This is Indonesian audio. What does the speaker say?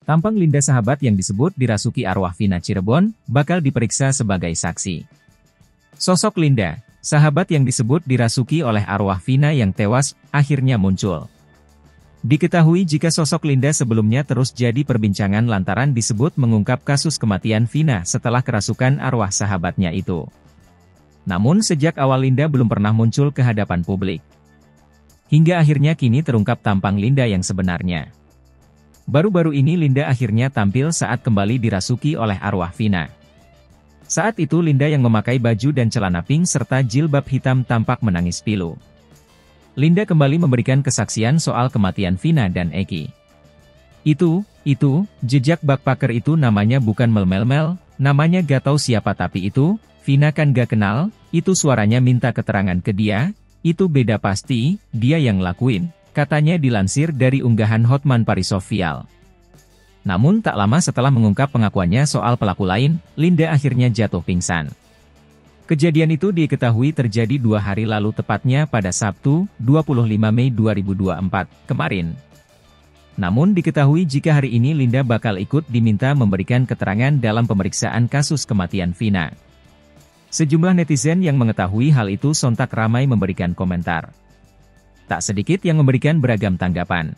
Tampang Linda sahabat yang disebut dirasuki arwah Vina Cirebon, bakal diperiksa sebagai saksi. Sosok Linda, sahabat yang disebut dirasuki oleh arwah Vina yang tewas, akhirnya muncul. Diketahui jika sosok Linda sebelumnya terus jadi perbincangan lantaran disebut mengungkap kasus kematian Vina setelah kerasukan arwah sahabatnya itu. Namun sejak awal Linda belum pernah muncul ke hadapan publik. Hingga akhirnya kini terungkap tampang Linda yang sebenarnya. Baru-baru ini Linda akhirnya tampil saat kembali dirasuki oleh arwah Vina. Saat itu Linda yang memakai baju dan celana pink serta jilbab hitam tampak menangis pilu. Linda kembali memberikan kesaksian soal kematian Vina dan Eki. Itu, jejak backpacker itu namanya bukan Mel-Mel, namanya gak tahu siapa tapi itu, Vina kan gak kenal, itu suaranya minta keterangan ke dia, itu beda pasti, dia yang lakuin. Katanya dilansir dari unggahan Hotman Paris Official. Namun tak lama setelah mengungkap pengakuannya soal pelaku lain, Linda akhirnya jatuh pingsan. Kejadian itu diketahui terjadi 2 hari lalu tepatnya pada Sabtu, 25 Mei 2024, kemarin. Namun diketahui jika hari ini Linda bakal ikut diminta memberikan keterangan dalam pemeriksaan kasus kematian Vina. Sejumlah netizen yang mengetahui hal itu sontak ramai memberikan komentar. Tak sedikit yang memberikan beragam tanggapan.